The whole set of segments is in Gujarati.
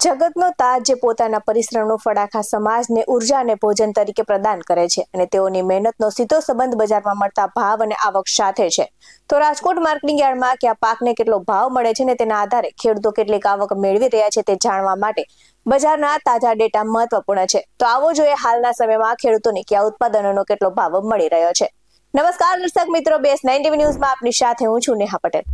જગતનો તાજ જે પોતાના પરિશ્રમનું ફળ આખા સમાજને ઉર્જા અને ભોજન તરીકે પ્રદાન કરે છે અને તેઓની મહેનતનો સીધો સંબંધ બજારમાં મળતા ભાવ અને આવક સાથે છે. તો રાજકોટ માર્કેટિંગ યાર્ડમાં કયા પાકને કેટલો ભાવ મળે છે અને તેના આધારે ખેડૂતો કેટલીક આવક મેળવી રહ્યા છે તે જાણવા માટે બજારના તાજા ડેટા મહત્વપૂર્ણ છે. તો આવો જોઈએ હાલના સમયમાં ખેડૂતોને કયા ઉત્પાદનોનો કેટલો ભાવ મળી રહ્યો છે. નમસ્કાર દર્શક મિત્રો, BS9 TV ન્યૂઝમાં આપની સાથે હું છું નેહા પટેલ.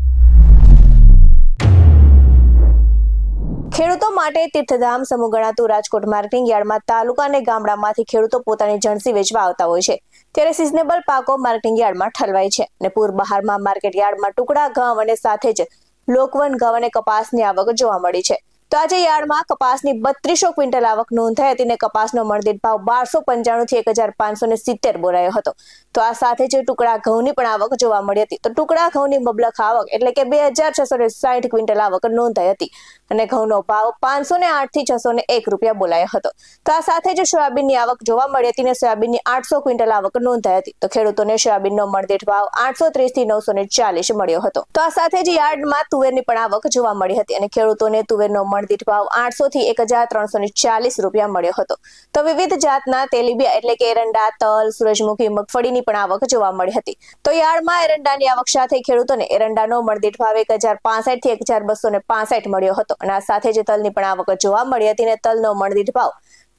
ખેડૂતો માટે તીર્થધામ સમૂહ ગણાતું રાજકોટ માર્કેટિંગ યાર્ડમાં તાલુકા અને ગામડામાંથી ખેડૂતો પોતાની જણસી વેચવા આવતા હોય છે. ત્યારે સિઝનેબલ પાકો માર્કેટિંગ યાર્ડમાં ઠલવાય છે અને પૂર બહારમાં માર્કેટ યાર્ડમાં ટુકડા ઘઉં અને સાથે જ લોકવન ઘઉં અને કપાસની આવક જોવા મળી છે. તો આજે યાર્ડમાં કપાસની 3200 ક્વિન્ટલ આવક નોંધાઈ હતી અને કપાસનો મણદીઠ ભાવ 1295 થી 1570 બોલાયો હતો. તો આ સાથે જ ટુકડા ઘઉંની પણ આવક જોવા મળી હતી. તો ટુકડા ઘઉંની મબલખ આવક એટલે કે 2660 ક્વિન્ટલ આવક નોંધાઈ હતી અને ઘઉંનો ભાવ 508 થી 601 રૂપિયા બોલાયો હતો. તો આ સાથે જ સોયાબીનની આવક જોવા મળી હતી અને સોયાબીનની 800 ક્વિન્ટલ આવક નોંધાઈ હતી. તો ખેડૂતોને સોયાબીનનો મણદીઠ ભાવ 830 થી 940 મળ્યો હતો. તો આ સાથે જ યાર્ડમાં તુવેરની પણ આવક જોવા મળી હતી અને ખેડૂતોને તુવેરનો મણદીઠ ભાવ 800 થી 1340 રૂપિયા મળ્યો હતો. તો વિવિધ જાતના તેલીબિયા એટલે કે એરંડા, તલ, સૂરજમુખી, મગફળીની પણ આવક જોવા મળી હતી. તો યાર્ડમાં એરંડાની આવક સાથે ખેડૂતોને એરંડાનો મણદીઠ ભાવ 1065 થી 1265 મળ્યો હતો અને આ સાથે જ તલની પણ આવક જોવા મળી હતી અને તલનો મણદીઠ ભાવ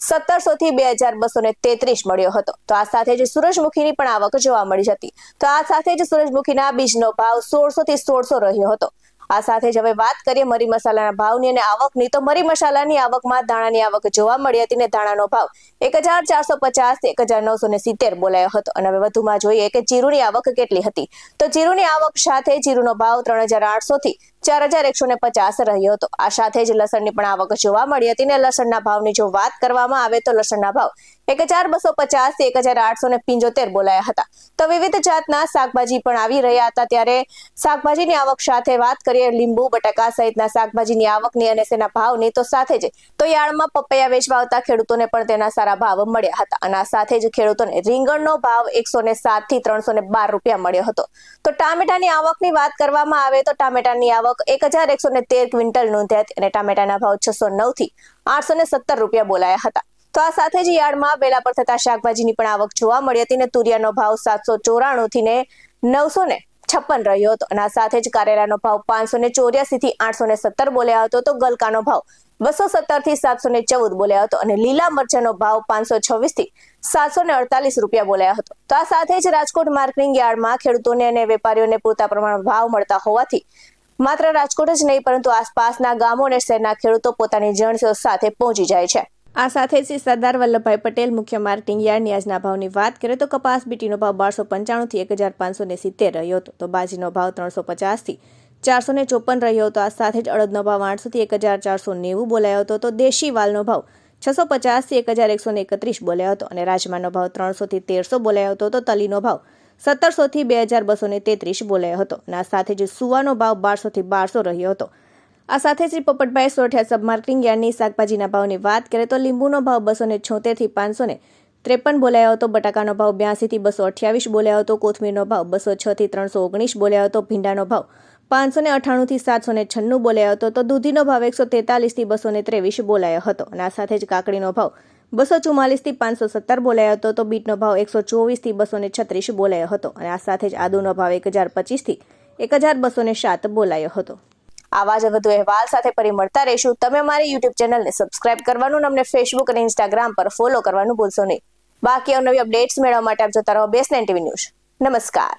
1700 થી 2233 મળ્યો હતો. તો આ સાથે જ સૂરજમુખીની પણ આવક જોવા મળી હતી. તો આ સાથે જ સૂરજમુખીના બીજનો ભાવ 1600 થી 1600 રહ્યો હતો. આ સાથે જ હવે વાત કરીએ મરી મસાલાના ભાવની અને આવકની. તો મરી મસાલાની આવકમાં દાણાની આવક જોવા મળી હતી અને દાણાનો ભાવ 1450 થી 1970 બોલાયો હતો. અને હવે વધુમાં જોઈએ કે જીરુની આવક કેટલી હતી. તો જીરુની આવક સાથે જીરુનો ભાવ 3800 થી 4150 રહ્યો હતો. આ સાથે જ લસણની પણ આવક જોવા મળી હતી અને લસણના ભાવની જો વાત કરવામાં આવે તો લસણના ભાવ 1250 થી 1875 બોલાયા હતા. તો વિવિધ જાતના શાકભાજી પણ આવી રહ્યા હતા. ત્યારે શાકભાજીની આવક સાથે વાત કરીએ લીંબુ, બટાકા સહિતના શાકભાજીની આવકની અને તેના ભાવની. તો સાથે જ તો યાર્ડમાં પપૈયા વેચવા આવતા ખેડૂતોને પણ તેના સારા ભાવ મળ્યા હતા અને આ સાથે જ ખેડૂતોને રીંગણનો ભાવ 107 થી 312 રૂપિયા મળ્યો હતો. તો ટામેટાની આવકની વાત કરવામાં આવે તો ટામેટાની આવક 1113 ક્વિન્ટલ નોંધાઈ હતી અને ટામેટાના ભાવ 609 થી 817 રૂપિયા બોલાયા હતા. તો આ સાથે જ યાર્ડમાં વેલા પર થતા શાકભાજીની પણ આવક જોવા મળી હતી અને તુરિયાનો ભાવ 794 થી 956 રહ્યો હતો અને આ સાથે જ કારેલાનો ભાવ 584 થી 817 બોલ્યો હતો. તો ગલકાનો ભાવ 217 થી 714 બોલ્યો હતો અને લીલા મરચાનો ભાવ 526 થી 748 રૂપિયા બોલાયો હતો. તો આ સાથે જ રાજકોટ માર્કેટિંગ યાર્ડમાં ખેડૂતોને અને વેપારીઓને પૂરતા પ્રમાણમાં ભાવ મળતા હોવાથી માત્ર રાજકોટ જ નહીં પરંતુ આસપાસના ગામો અને શહેરના ખેડૂતો પોતાની જણસીઓ સાથે પહોંચી જાય છે. આ સાથે જ સરદાર વલ્લભભાઈ પટેલ મુખ્ય માર્કેટિંગ યાર્ડની આજના ભાવની વાત કરીએ તો કપાસ બીટીનો ભાવ 1295 થી 1570 રહ્યો હતો. તો બાજરીનો ભાવ 350 થી 454 રહ્યો હતો. આ સાથે જ અડદનો ભાવ 800 થી 1490 બોલાયો હતો. તો દેશી વાલનો ભાવ 650 થી 1131 બોલાયો હતો અને રાજમાનો ભાવ 300 થી 1300 બોલાયો હતો. તો તલીનો ભાવ 1700 થી 2233 બોલાયો હતો અને આ સાથે જ સુવાનો ભાવ 1200 થી 1200 રહ્યો હતો. આ સાથે જ પોપટભાઈ સોરઠિયા સબ માર્કેટિંગ યાર્ડની શાકભાજીના ભાવની વાત કરીએ તો લીંબુનો ભાવ 276 થી 553 બોલાયો હતો. બટાકાનો ભાવ 82 થી 228 બોલાયો હતો. કોથમીરનો ભાવ 206 થી 319 બોલાયો હતો. ભીંડાનો ભાવ 598 થી 796 બોલાયો હતો. તો દૂધીનો ભાવ 143 થી 223 બોલાયો હતો અને આ સાથે જ કાકડીનો ભાવ 244 થી 517 બોલાયો હતો. તો બીટનો ભાવ 124 થી 236 બોલાયો હતો અને આ સાથે જ આદુનો ભાવ 1025 થી 1207 બોલાયો હતો. આવા જ વધુ અહેવાલ સાથે ફરી મળતા રહીશું. તમે અમારી YouTube ચેનલને સબસ્ક્રાઇબ કરવાનું અને અમને Facebook અને Instagram પર ફોલો કરવાનું ભૂલશો નહીં. બાકી નવી અપડેટ્સ મેળવવા માટે આપ જોતા રહો BS9 TV ન્યૂઝ. નમસ્કાર.